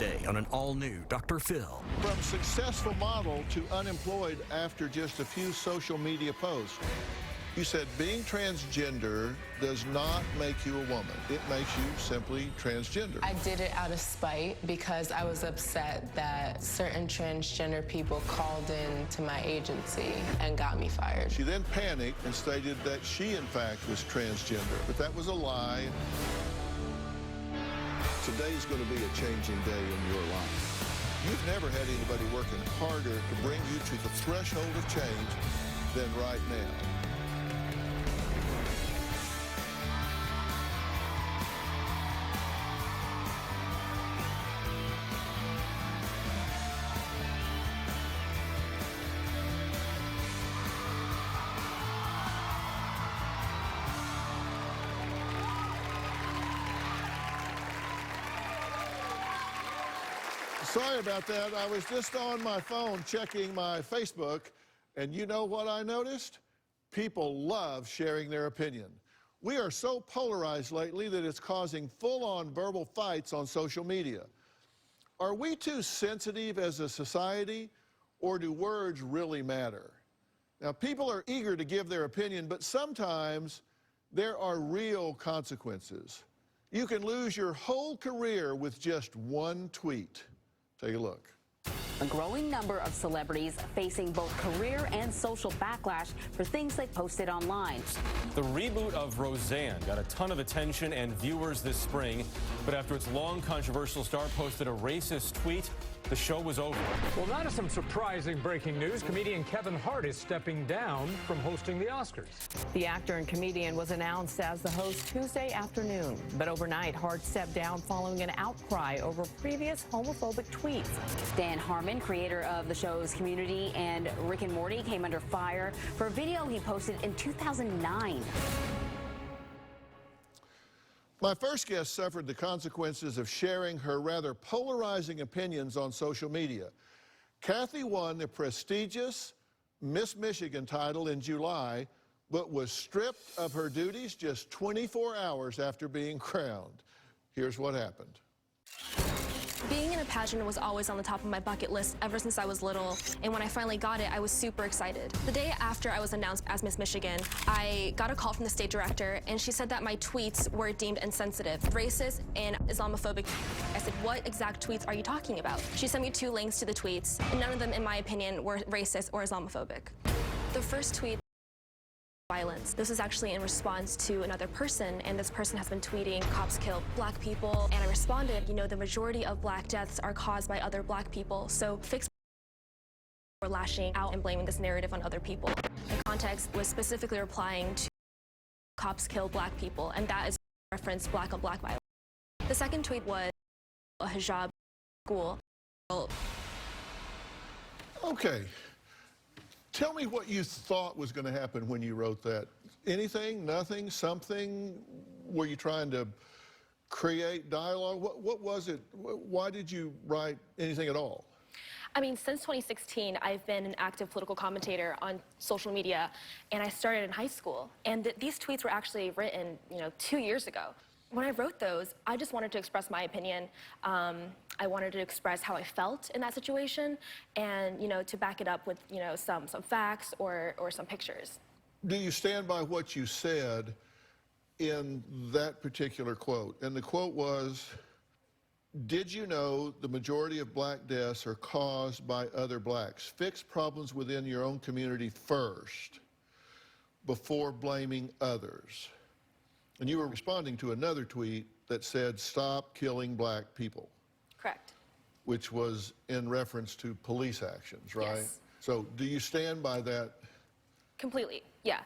today on an all-new Dr. Phil. From successful model to unemployed after just a few social media posts. You said being transgender does not make you a woman. It makes you simply transgender. I did it out of spite because I was upset that certain transgender people called in to my agency and got me fired. She then panicked and stated that she, in fact, was transgender, but that was a lie. Today's going to be a changing day in your life. You've never had anybody working harder to bring you to the threshold of change than right now. Sorry about that. I was just on my phone checking my Facebook, and you know what I noticed? People love sharing their opinion. We are so polarized lately that it's causing full-on verbal fights on social media. Are we too sensitive as a society, or do words really matter? Now, people are eager to give their opinion, but sometimes there are real consequences. You can lose your whole career with just one tweet. Take a look. A growing number of celebrities facing both career and social backlash for things they posted online. The reboot of Roseanne got a ton of attention and viewers this spring, but after its long controversial start posted a racist tweet, the show was over. Well, now to some surprising breaking news. Comedian Kevin Hart is stepping down from hosting the Oscars. The actor and comedian was announced as the host Tuesday afternoon. But overnight, Hart stepped down following an outcry over previous homophobic tweets. Dan Harmon, creator of the show's Community and Rick and Morty, came under fire for a video he posted in 2009. My first guest suffered the consequences of sharing her rather polarizing opinions on social media. Kathy won the prestigious Miss Michigan title in July, but was stripped of her duties just 24 hours after being crowned. Here's what happened. Being in a pageant was always on the top of my bucket list ever since I was little, and when I finally got it, I was super excited. The day after I was announced as Miss Michigan, I got a call from the state director, and she said that my tweets were deemed insensitive, racist, and Islamophobic. I said, what exact tweets are you talking about? She sent me 2 links to the tweets, and none of them, in my opinion, were racist or Islamophobic. The first tweet, violence. This is actually in response to another person, and this person has been tweeting, cops kill black people, and I responded, you know, the majority of black deaths are caused by other black people, so fix or lashing out and blaming this narrative on other people. The context was specifically replying to cops kill black people, and that is reference black on black violence. The second tweet was a hijab school. Okay. Tell me what you thought was going to happen when you wrote that. Anything, nothing, something? Were you trying to create dialogue? What was it? Why did you write anything at all? I mean, since 2016, I've been an active political commentator on social media, and I started in high school. And these tweets were actually written, 2 years ago. When I wrote those, I just wanted to express my opinion. I wanted to express how I felt in that situation, and to back it up with some facts or some pictures. Do you stand by what you said in that particular quote? And the quote was, did you know the majority of black deaths are caused by other blacks? Fix problems within your own community first before blaming others. And you were responding to another tweet that said, stop killing black people. Correct. Which was in reference to police actions, right? Yes. So do you stand by that? Completely, yeah.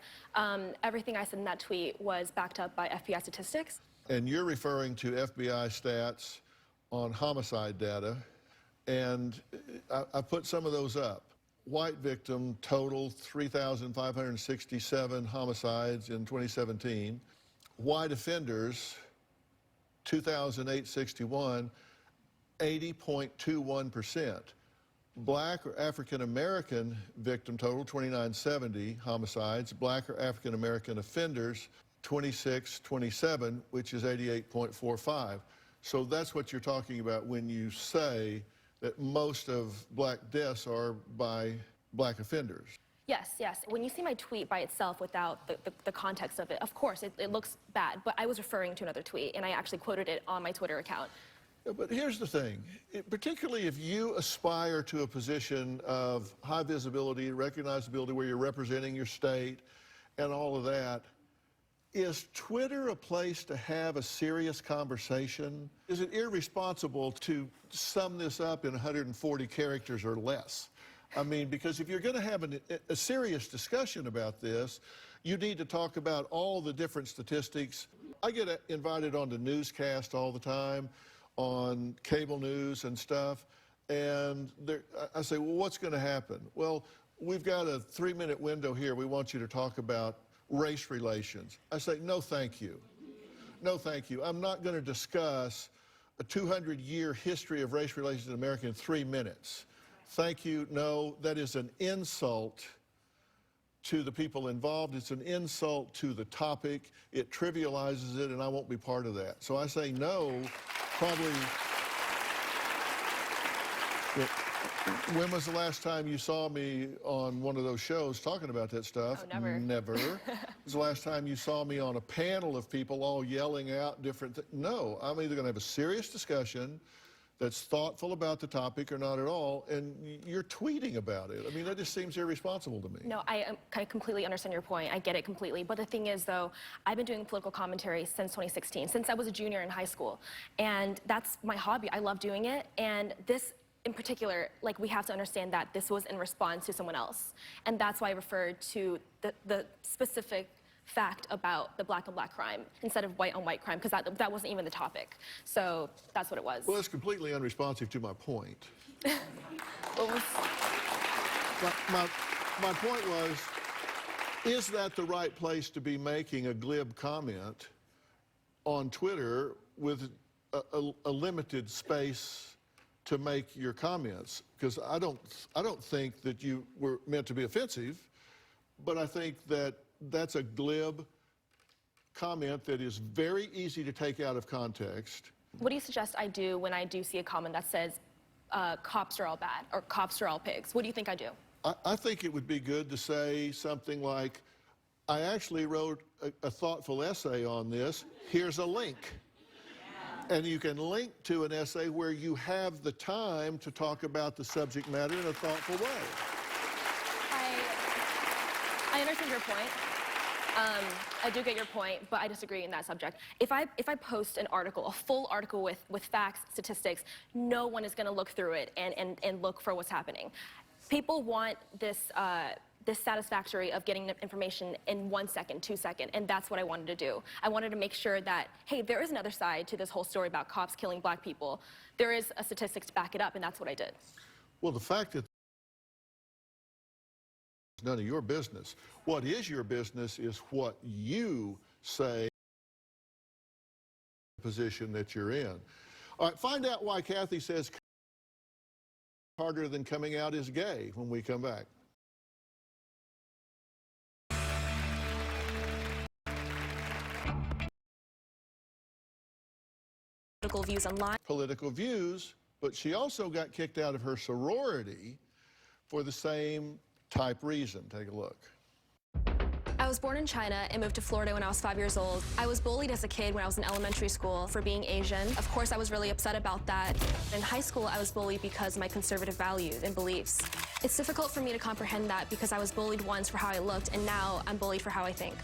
Everything I said in that tweet was backed up by FBI statistics. And you're referring to FBI stats on homicide data, and I put some of those up. White victim total 3,567 homicides in 2017. White offenders, 2,861, 80.21%. Black or African American victim total, 2,970 homicides. Black or African American offenders, 2,627, which is 88.45. So that's what you're talking about when you say that most of black deaths are by black offenders. Yes, yes. When you see my tweet by itself without the context of it, of course, it looks bad, but I was referring to another tweet, and I actually quoted it on my Twitter account. Yeah, but here's the thing, particularly if you aspire to a position of high visibility, recognizability, where you're representing your state and all of that, is Twitter a place to have a serious conversation? Is it irresponsible to sum this up in 140 characters or less? I mean, because if you're going to have a serious discussion about this, you need to talk about all the different statistics. I get invited onto newscasts all the time, on cable news and stuff, and I say, well, what's going to happen? Well, we've got a 3-minute window here. We want you to talk about race relations. I say, no, thank you. No, thank you. I'm not going to discuss a 200-year history of race relations in America in 3 minutes. Thank you. No, that is an insult to the people involved. It's an insult to the topic. It trivializes it, and I won't be part of that. So I say no, probably. When was the last time you saw me on one of those shows talking about that stuff? Oh, never. Never. When was the last time you saw me on a panel of people all yelling out different things? No, I'm either going to have a serious discussion that's thoughtful about the topic or not at all, and you're tweeting about it. I mean, that just seems irresponsible to me. No, I kind of completely understand your point. I get it completely. But the thing is, though, I've been doing political commentary since 2016, since I was a junior in high school. And that's my hobby. I love doing it. And this, in particular, like, we have to understand that this was in response to someone else. And that's why I referred to the specific fact about the black on black crime instead of white on white crime, because that wasn't even the topic. So that's what it was. Well, it's completely unresponsive to my point. What was... My point was, is that the right place to be making a glib comment on Twitter with a limited space to make your comments? Because I don't think that you were meant to be offensive, but I think that that's a glib comment that is very easy to take out of context. What do you suggest I do when I do see a comment that says cops are all bad or cops are all pigs? What do you think I do? I think it would be good to say something like, I actually wrote a thoughtful essay on this. Here's a link. And you can link to an essay where you have the time to talk about the subject matter in a thoughtful way. I understand your point. I do get your point, but I disagree in that subject. If I post an article, a full article with facts, statistics, no one is going to look through it and look for what's happening. People want this satisfactory of getting information in 1 second, 2 seconds, and that's what I wanted to do. I wanted to make sure that, hey, there is another side to this whole story about cops killing black people. There is a statistic to back it up, and that's what I did. Well, the fact that it's none of your business. What is your business is what you say, the position that you're in. All right, find out why Kathy says harder than coming out is gay when we come back. Political views online. Political views, but she also got kicked out of her sorority for the same type reason. Take a look. I was born in China and moved to Florida when I was 5 years old. I was bullied as a kid when I was in elementary school for being Asian. Of course, I was really upset about that. In high school, I was bullied because of my conservative values and beliefs. It's difficult for me to comprehend that because I was bullied once for how I looked, and now I'm bullied for how I think.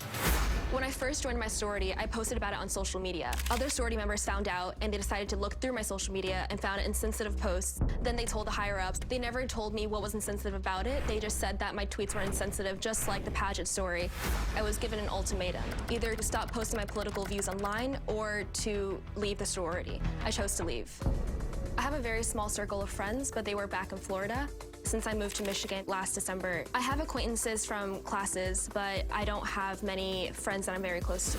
When I first joined my sorority, I posted about it on social media. Other sorority members found out, and they decided to look through my social media and found insensitive posts. Then they told the higher-ups. They never told me what was insensitive about it. They just said that my tweets were insensitive, just like the Paget story. I was given an ultimatum, either to stop posting my political views online or to leave the sorority. I chose to leave. I have a very small circle of friends, but they were back in Florida since I moved to Michigan last December. I have acquaintances from classes, but I don't have many friends that I'm very close to.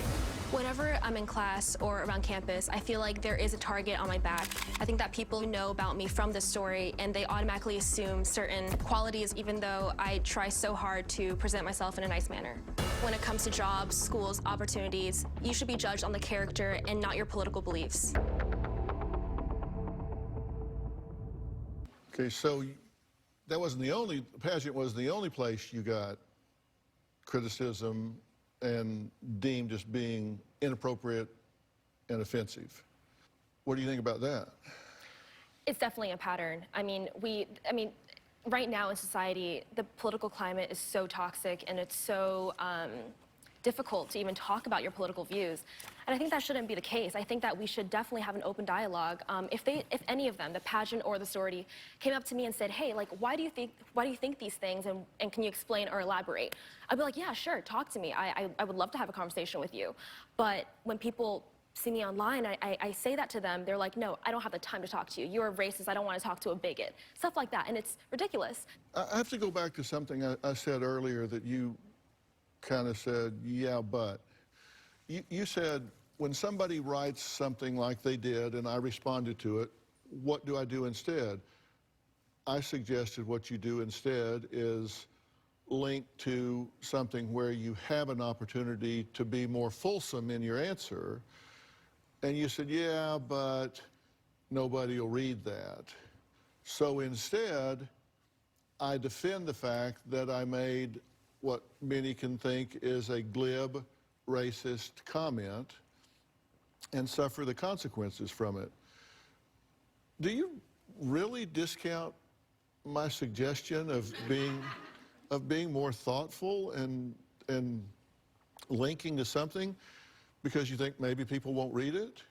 Whenever I'm in class or around campus, I feel like there is a target on my back. I think that people know about me from this story, and they automatically assume certain qualities, even though I try so hard to present myself in a nice manner. When it comes to jobs, schools, opportunities, you should be judged on the character and not your political beliefs. Okay, so that wasn't the only, pageant wasn't the only place you got criticism and deemed as being inappropriate and offensive. What do you think about that? It's definitely a pattern. I mean, right now in society, the political climate is so toxic and it's so difficult to even talk about your political views. And I think that shouldn't be the case. I think that we should definitely have an open dialogue. If any of them, the pageant or the sorority, came up to me and said, hey, like, why do you think these things, and can you explain or elaborate? I'd be like, yeah, sure, talk to me. I would love to have a conversation with you. But when people see me online, I say that to them, they're like, no, I don't have the time to talk to you. You're a racist, I don't want to talk to a bigot. Stuff like that, and it's ridiculous. I have to go back to something I said earlier that you kind of said, yeah, but. You said, when somebody writes something like they did and I responded to it, what do I do instead? I suggested what you do instead is link to something where you have an opportunity to be more fulsome in your answer. And you said, yeah, but nobody will read that. So instead, I defend the fact that I made what many can think is a glib, racist comment and suffer the consequences from it. Do you really discount my suggestion of being more thoughtful and linking to something because you think maybe people won't read it?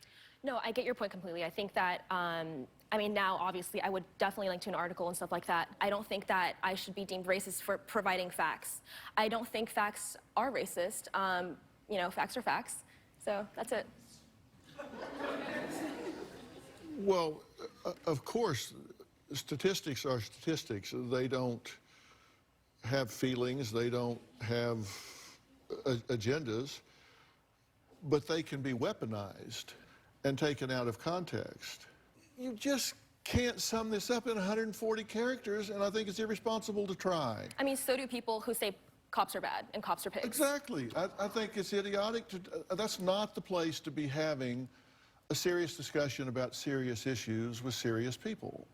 No, I get your point completely. I think that, I mean, now, obviously, I would definitely link to an article and stuff like that. I don't think that I should be deemed racist for providing facts. I don't think facts are racist. You know, facts are facts. So that's it. Well, of course, statistics are statistics. They don't have feelings. They don't have agendas. But they can be weaponized and taken out of context. You just can't sum this up in 140 characters, and I think it's irresponsible to try. I mean, so do people who say cops are bad and cops are pigs. Exactly. I think it's idiotic to, that's not the place to be having a serious discussion about serious issues with serious people.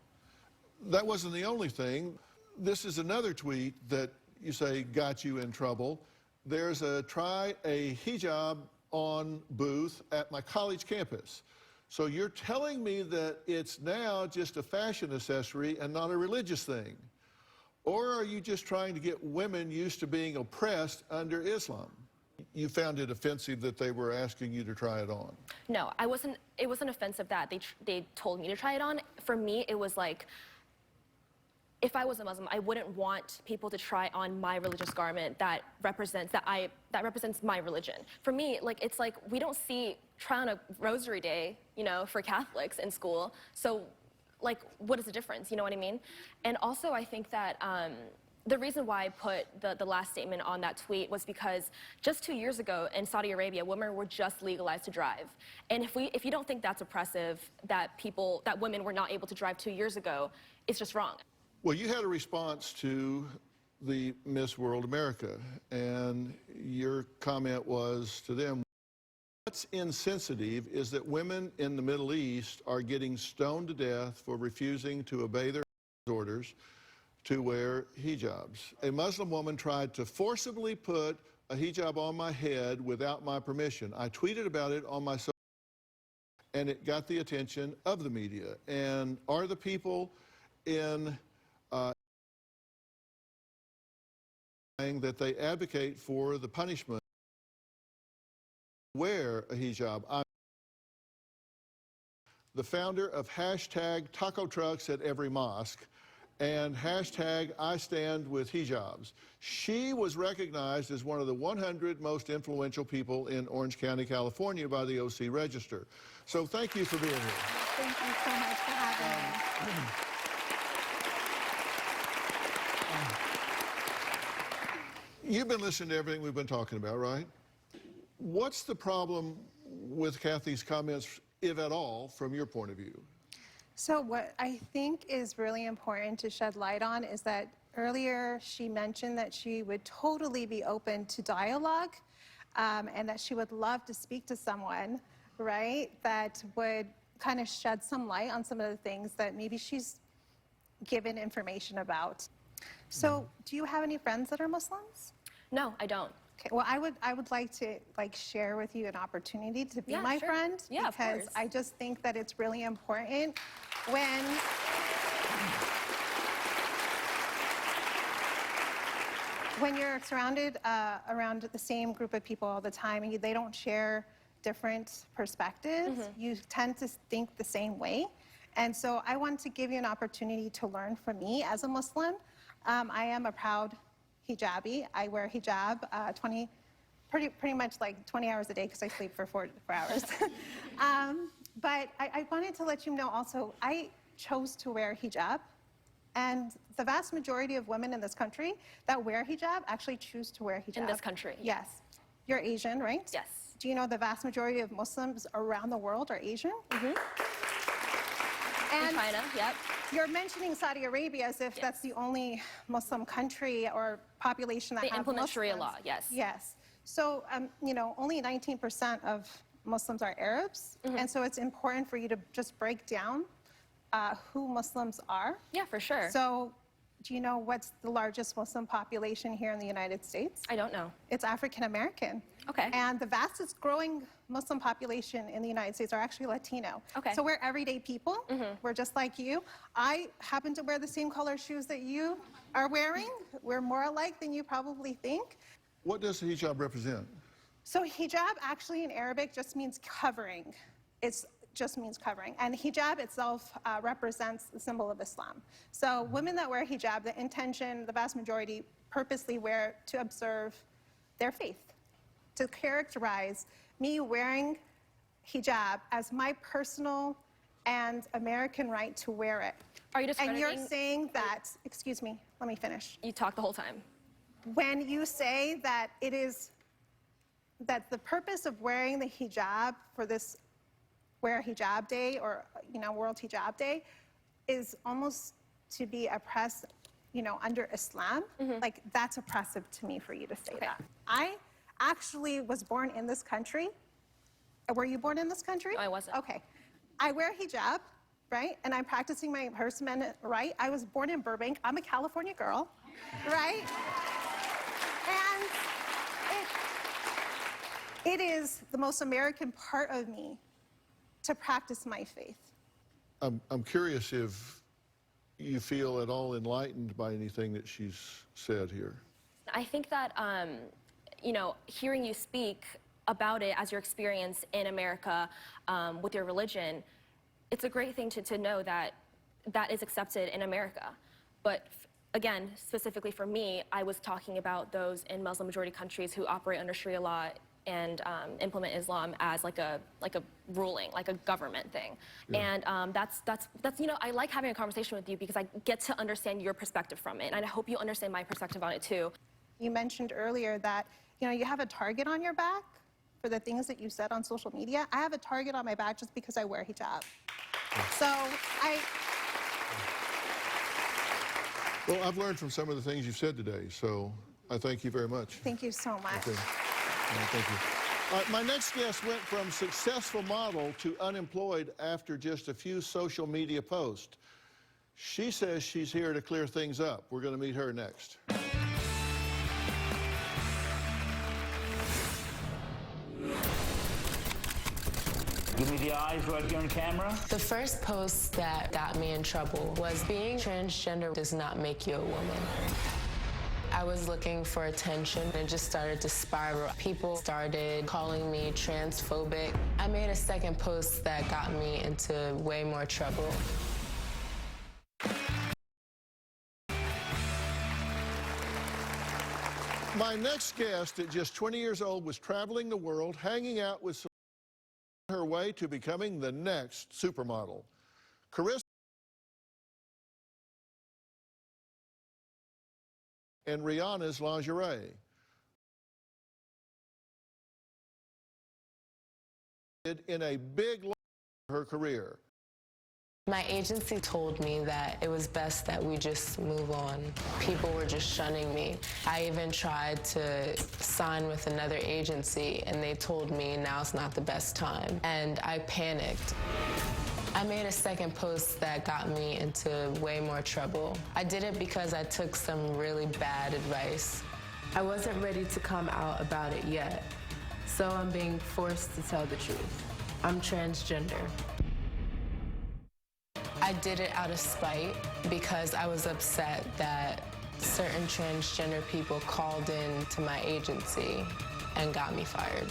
That wasn't the only thing. This is another tweet that you say got you in trouble. There's a try a hijab on booth at my college campus. So you're telling me that it's now just a fashion accessory and not a religious thing? Or are you just trying to get women used to being oppressed under Islam? You found it offensive that they were asking you to try it on? No, it wasn't offensive that they told me to try it on. For me, it was like, if I was a Muslim, I wouldn't want people to try on my religious garment that represents my religion. For me, like, it's like we don't see try on a rosary day, you know, for Catholics in school. So, like, what is the difference? You know what I mean? And also, I think that the reason why I put the last statement on that tweet was because just 2 years ago in Saudi Arabia, women were just legalized to drive. And if you don't think that's oppressive, that women were not able to drive 2 years ago, it's just wrong. Well, you had a response to the Miss World America, and your comment was to them, what's insensitive is that women in the Middle East are getting stoned to death for refusing to obey their orders to wear hijabs. A Muslim woman tried to forcibly put a hijab on my head without my permission. I tweeted about it on my social media, and it got the attention of the media. And are the people in that they advocate for the punishment wear a hijab? I'm the founder of hashtag taco trucks at every mosque and hashtag I stand with hijabs. She was recognized as one of the 100 most influential people in Orange County, California by the OC Register. So thank you for being here. Thank you so much for having me. You've been listening to everything we've been talking about, right? What's the problem with Kathy's comments, if at all, from your point of view? So what I think is really important to shed light on is that earlier she mentioned that she would totally be open to dialogue and that she would love to speak to someone, right, that would kind of shed some light on some of the things that maybe she's given information about. So, do you have any friends that are Muslims? No, I don't. Okay, well, I would like to share with you an opportunity to be my friend, Yeah, of because course. I just think that it's really important when you're surrounded around the same group of people all the time and they don't share different perspectives, you tend to think the same way. And so I want to give you an opportunity to learn from me as a Muslim. I am a proud hijabi. I wear hijab pretty much like 20 hours a day because I sleep for 4 hours. But I wanted to let you know also, I chose to wear hijab. And the vast majority of women in this country that wear hijab actually choose to wear hijab. In this country? Yes. You're Asian, right? Yes. Do you know the vast majority of Muslims around the world are Asian? In China, yep. You're mentioning Saudi Arabia as if that's the only Muslim country or population that They have implement Sharia Muslims. law, yes. Yes. So, you know, only 19% of Muslims are Arabs. And so it's important for you to just break down who Muslims are. Yeah, for sure. So, do you know what's the largest Muslim population here in the United States? I don't know. It's African American. Okay. And the fastest growing Muslim population in the United States are actually Latino. Okay. So we're everyday people. We're just like you. I happen to wear the same color shoes that you are wearing. We're more alike than you probably think. What does the hijab represent? So hijab actually in Arabic just means covering. It just means covering. And hijab itself represents the symbol of Islam. So women that wear hijab, the intention, the vast majority, purposely wear to observe their faith. To characterize me wearing hijab as my personal and American right to wear it. Are you And you're discrediting? saying that, excuse me, let me finish. You talk the whole time. When you say that it is, that the purpose of wearing the hijab for this Wear Hijab Day or, you know, World Hijab Day is almost to be oppressed, you know, under Islam, like that's oppressive to me for you to say that. I actually was born in this country. Were you born in this country? No, I wasn't. Okay. I wear hijab, right? And I'm practicing my First Amendment right. I was born in Burbank. I'm a California girl, right? And it is the most American part of me to practice my faith. I'm curious if you feel at all enlightened by anything that she's said here. I think that, you know, hearing you speak about it as your experience in America with your religion, it's a great thing to know that that is accepted in America. But again, specifically for me, I was talking about those in Muslim majority countries who operate under Sharia law and implement Islam as like a ruling, like a government thing. Yeah. And that's you know, I like having a conversation with you because I get to understand your perspective from it, and I hope you understand my perspective on it too. You mentioned earlier that, you know, you have a target on your back for the things that you said on social media. I have a target on my back just because I wear hijab. So Well, I've learned from some of the things you've said today, so I thank you very much. Thank you so much. Okay. Thank you. My next guest went from successful model to unemployed after just a few social media posts. She says she's here to clear things up. We're going to meet her next. Give me the eyes right here on camera. The first post that got me in trouble was being transgender does not make you a woman. I was looking for attention and it just started to spiral. People started calling me transphobic. I made a second post that got me into way more trouble. My next guest, at just 20 years old, was traveling the world, hanging out with her way to becoming the next supermodel. Carissa and Rihanna's lingerie. In a big loss for her career. My agency told me that it was best that we just move on. People were just shunning me. I even tried to sign with another agency, and they told me now's not the best time. And I panicked. I made a second post that got me into way more trouble. I did it because I took some really bad advice. I wasn't ready to come out about it yet, so I'm being forced to tell the truth. I'm transgender. I did it out of spite because I was upset that certain transgender people called in to my agency and got me fired.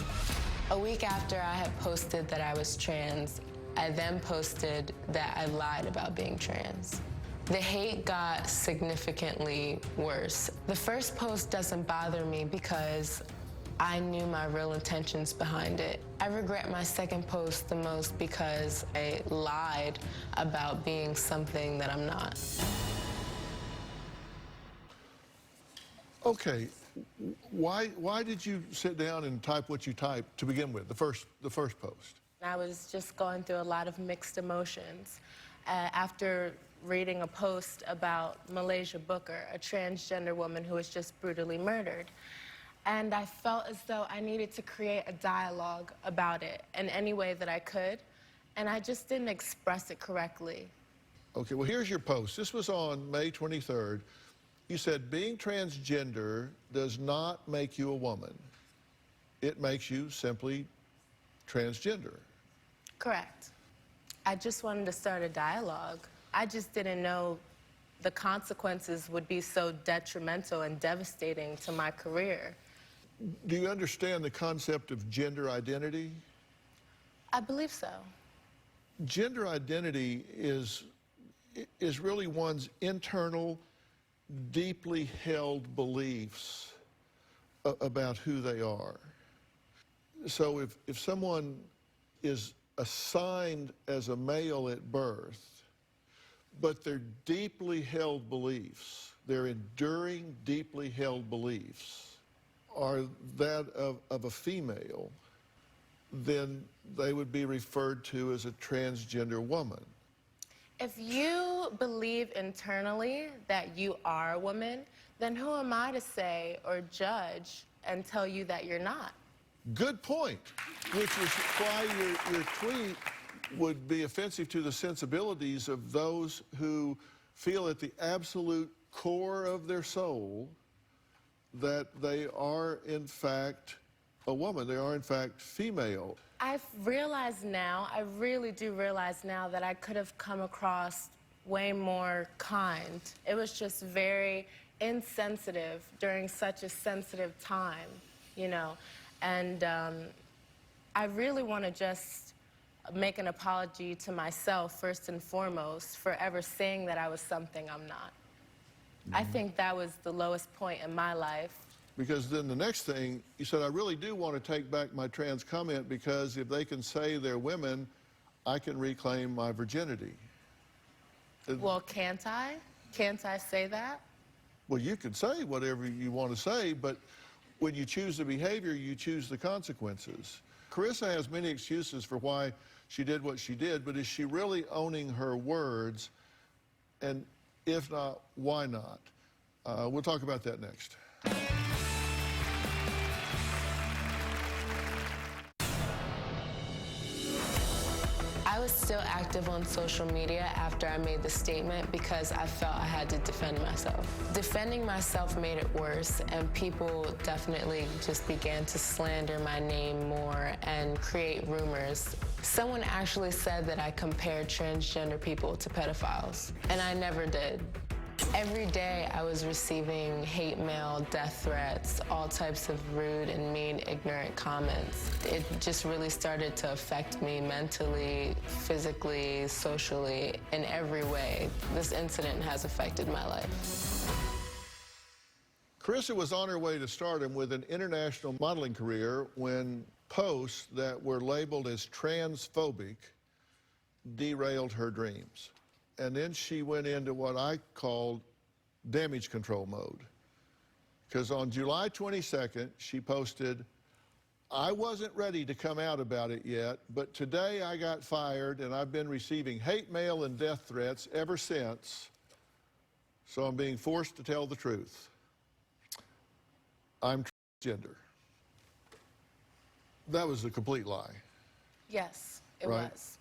A week after I had posted that I was trans, I then posted that I lied about being trans. The hate got significantly worse. The first post doesn't bother me because I knew my real intentions behind it. I regret my second post the most because I lied about being something that I'm not. Okay, why did you sit down and type what you typed to begin with, the first post? I was just going through a lot of mixed emotions after reading a post about Malaysia Booker, a transgender woman who was just brutally murdered. And I felt as though I needed to create a dialogue about it in any way that I could, and I just didn't express it correctly. Okay, well, here's your post. This was on May 23rd. You said, being transgender does not make you a woman. It makes you simply transgender. Correct. I just wanted to start a dialogue. I just didn't know the consequences would be so detrimental and devastating to my career. Do you understand the concept of gender identity? I believe so. Gender identity is really one's internal, deeply held beliefs about who they are. So if someone is assigned as a male at birth, but their deeply held beliefs, their enduring, deeply held beliefs are that of a female, then they would be referred to as a transgender woman. If you believe internally that you are a woman, then who am I to say or judge and tell you that you're not? Good point, which is why your tweet would be offensive to the sensibilities of those who feel at the absolute core of their soul that they are, in fact, a woman. They are, in fact, female. I've realized now, I really do realize now that I could have come across way more kind. It was just very insensitive during such a sensitive time, you know. And I really want to just make an apology to myself, first and foremost, for ever saying that I was something I'm not. I think that was the lowest point in my life. Because then the next thing, you said, I really do want to take back my trans comment because if they can say they're women, I can reclaim my virginity. Well, can't I? Can't I say that? Well, you can say whatever you want to say, but when you choose the behavior, you choose the consequences. Carissa has many excuses for why she did what she did, but is she really owning her words? And if not, why not? We'll talk about that next. I was still active on social media after I made the statement because I felt I had to defend myself. Defending myself made it worse, and people definitely just began to slander my name more and create rumors. Someone actually said that I compared transgender people to pedophiles, and I never did. Every day I was receiving hate mail, death threats, all types of rude and mean, ignorant comments. It just really started to affect me mentally, physically, socially, in every way. This incident has affected my life. Carissa was on her way to stardom with an international modeling career when posts that were labeled as transphobic derailed her dreams. And then she went into what I called damage control mode. Because on July 22nd, she posted, I wasn't ready to come out about it yet, but today I got fired and I've been receiving hate mail and death threats ever since, so I'm being forced to tell the truth. I'm transgender. That was a complete lie. Yes, it Right. was.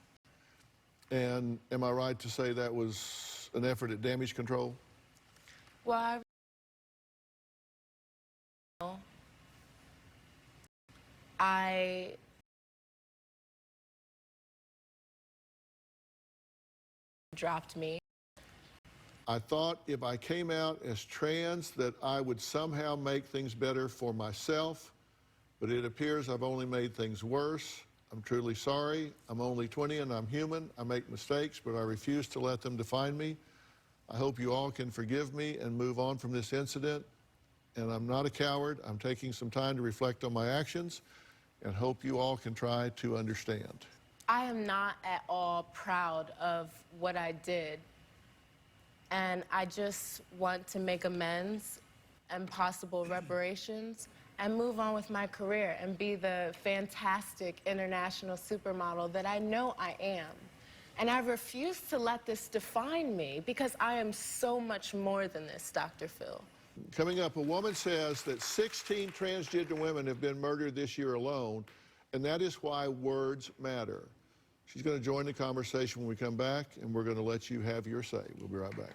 And am I right to say that was an effort at damage control? Well, I dropped me. I thought if I came out as trans that I would somehow make things better for myself, but it appears I've only made things worse. I'm truly sorry. I'm only 20 and I'm human. I make mistakes, but I refuse to let them define me. I hope you all can forgive me and move on from this incident. And I'm not a coward. I'm taking some time to reflect on my actions and hope you all can try to understand. I am not at all proud of what I did. And I just want to make amends and possible reparations and move on with my career and be the fantastic international supermodel that I know I am. And I refuse to let this define me because I am so much more than this, Dr. Phil. Coming up, a woman says that 16 transgender women have been murdered this year alone, and that is why words matter. She's going to join the conversation when we come back, and we're going to let you have your say. We'll be right back.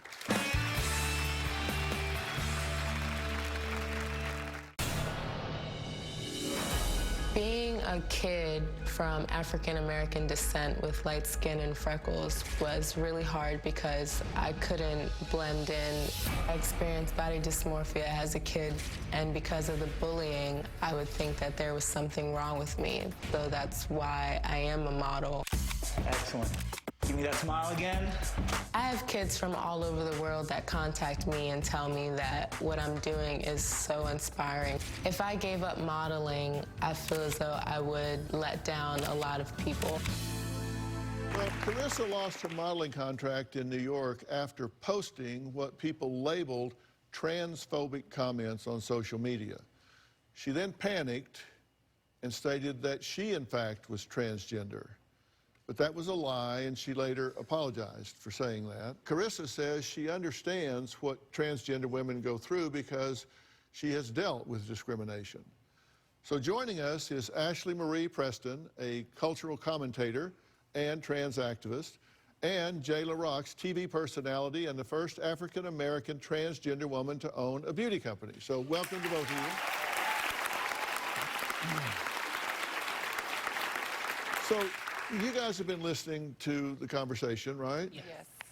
Being a kid from African-American descent with light skin and freckles was really hard because I couldn't blend in. I experienced body dysmorphia as a kid, and because of the bullying, I would think that there was something wrong with me. So that's why I am a model. Excellent. Give me that smile again. I have kids from all over the world that contact me and tell me that what I'm doing is so inspiring. If I gave up modeling, I feel as though I would let down a lot of people. Well, Carissa lost her modeling contract in New York after posting what people labeled transphobic comments on social media. She then panicked and stated that she, in fact, was transgender. But that was a lie, and she later apologized for saying that. Carissa says she understands what transgender women go through because she has dealt with discrimination. So joining us is Ashley Marie Preston, a cultural commentator and trans activist, and Jayla Rocks, TV personality and the first African-American transgender woman to own a beauty company. So welcome to both of you. So you guys have been listening to the conversation, right? Yes.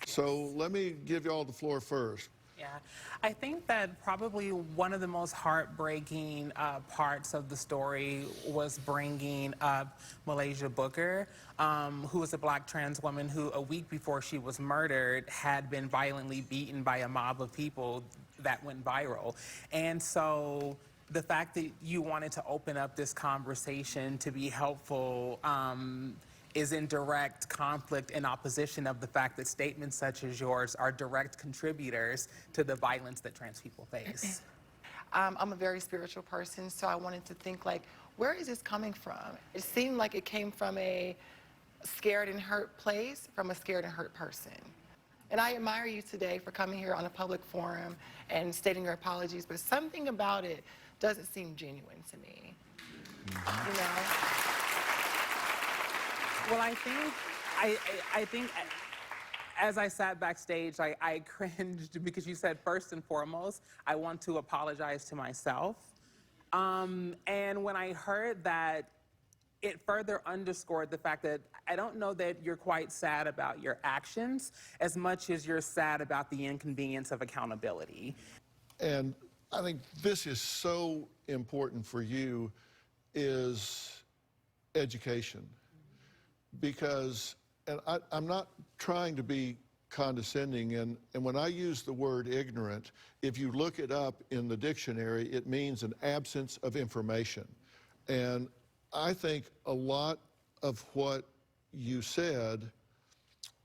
So let me give you all the floor first. Yeah, I think that probably one of the most heartbreaking parts of the story was bringing up Malaysia Booker, who was a Black trans woman who a week before she was murdered had been violently beaten by a mob of people that went viral. And so the fact that you wanted to open up this conversation to be helpful is in direct conflict and opposition of the fact that statements such as yours are direct contributors to the violence that trans people face. I'm a very spiritual person, so I wanted to think, like, where is this coming from? It seemed like it came from a scared and hurt place, from a scared and hurt person. And I admire you today for coming here on a public forum and stating your apologies, but something about it doesn't seem genuine to me, you know? Well, I think as I sat backstage, I cringed because you said, first and foremost, I want to apologize to myself. And when I heard that, it further underscored the fact that I don't know that you're quite sad about your actions as much as you're sad about the inconvenience of accountability. And I think this is so important for you, is education. Because, and I'm not trying to be condescending, and when I use the word ignorant, if you look it up in the dictionary, it means an absence of information. And I think a lot of what you said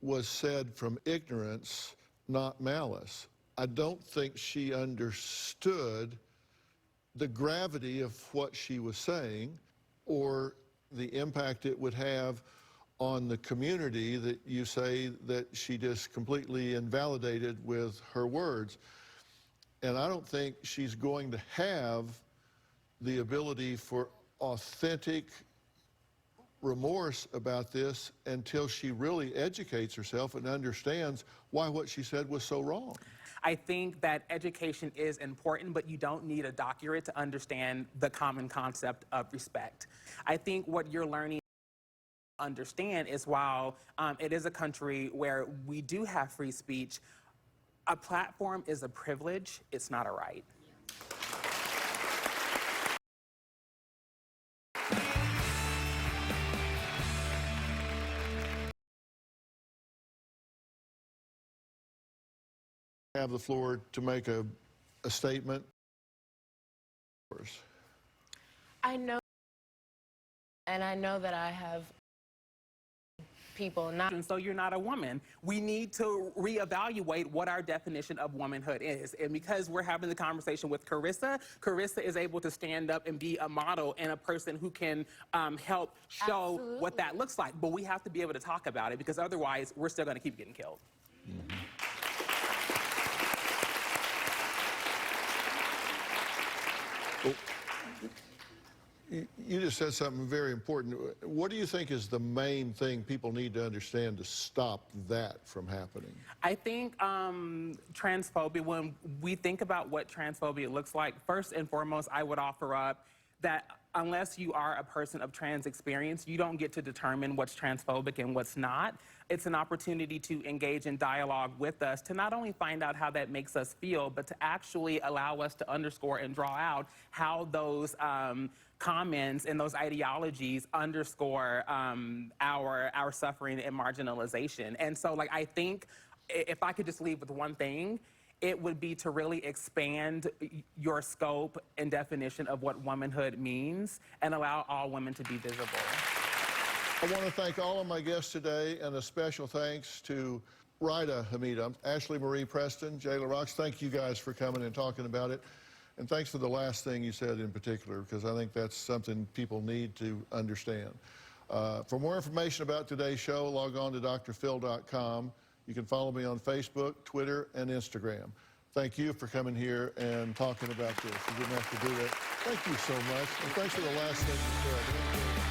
was said from ignorance, not malice. I don't think she understood the gravity of what she was saying or the impact it would have on the community that you say that she just completely invalidated with her words. And I don't think she's going to have the ability for authentic remorse about this until she really educates herself and understands why what she said was so wrong. I think that education is important, but you don't need a doctorate to understand the common concept of respect. I think what you're learning to understand is while it is a country where we do have free speech, a platform is a privilege, it's not a right. Have the floor to make a statement. I know, and I know that I have people not. And so you're not a woman. We need to reevaluate what our definition of womanhood is. And because we're having the conversation with Carissa, Carissa is able to stand up and be a model and a person who can help show Absolutely. what that looks like. But we have to be able to talk about it because otherwise we're still going to keep getting killed. Mm-hmm. Well, you just said something very important. What do you think is the main thing people need to understand to stop that from happening? I think transphobia, when we think about what transphobia looks like, first and foremost, I would offer up that unless you are a person of trans experience, you don't get to determine what's transphobic and what's not. It's an opportunity to engage in dialogue with us to not only find out how that makes us feel, but to actually allow us to underscore and draw out how those comments and those ideologies underscore our suffering and marginalization. And so, like, I think if I could just leave with one thing, it would be to really expand your scope and definition of what womanhood means and allow all women to be visible. I want to thank all of my guests today, and a special thanks to Rida Hamida, Ashley Marie Preston, Jayla Rocks. Thank you guys for coming and talking about it. And thanks for the last thing you said in particular, because I think that's something people need to understand. For more information about today's show, log on to drphil.com. You can follow me on Facebook, Twitter, and Instagram. Thank you for coming here and talking about this. You didn't have to do that. Thank you so much. And thanks for the last thing you said.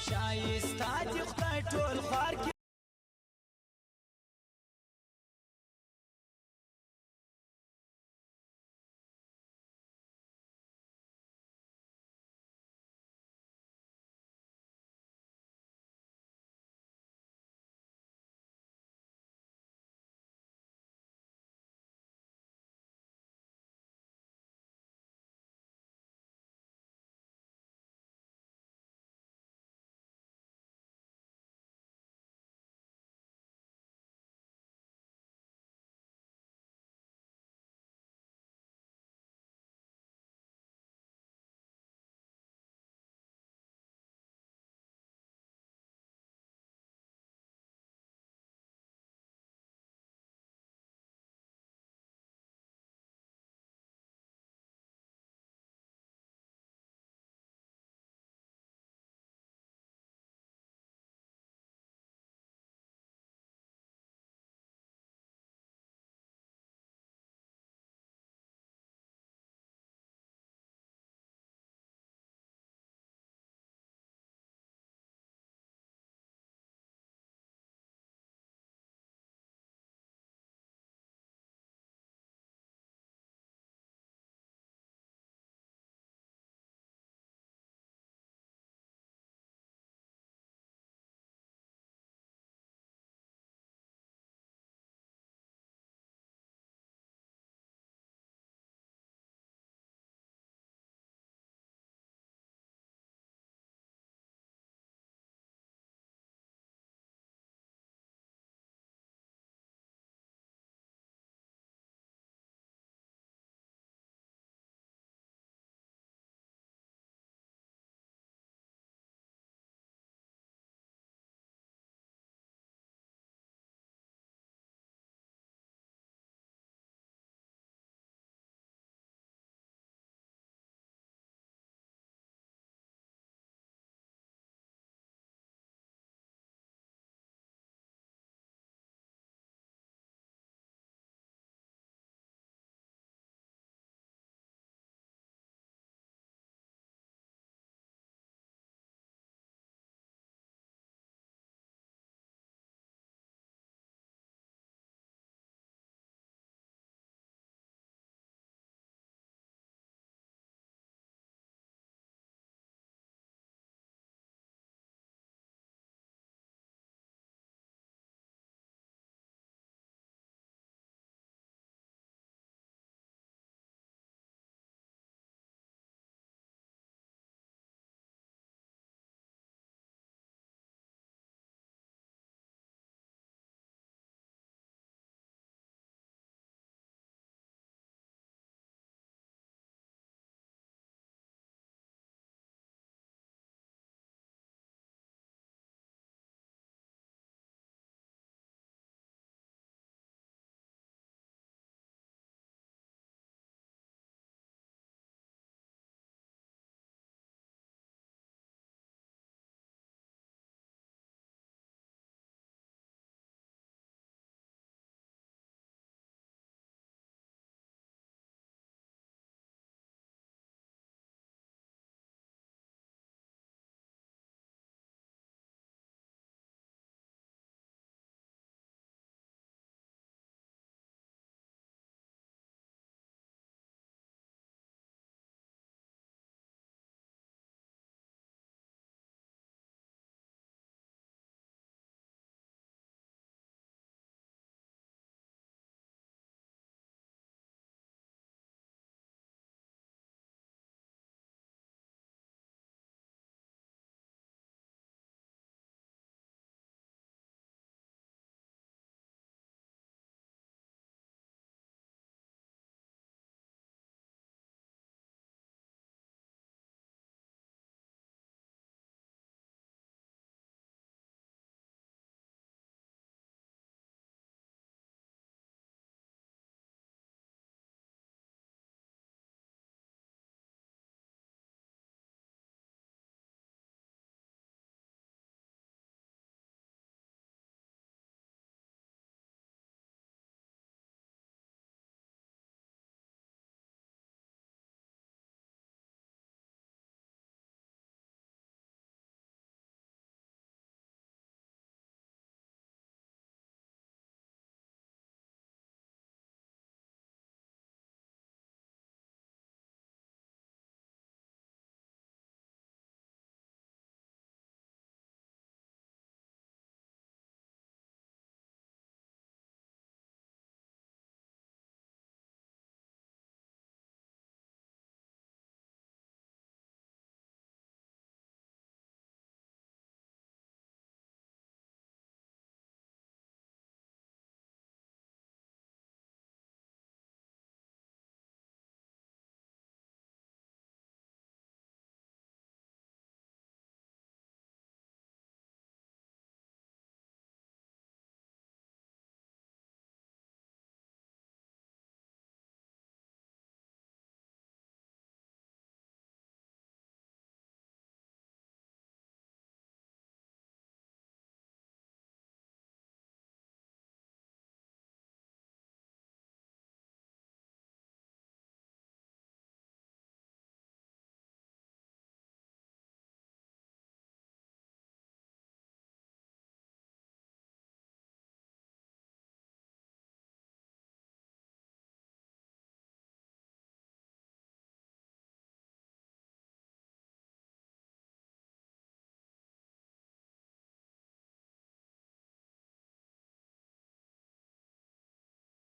شایسته دی خدای ټول خوار کې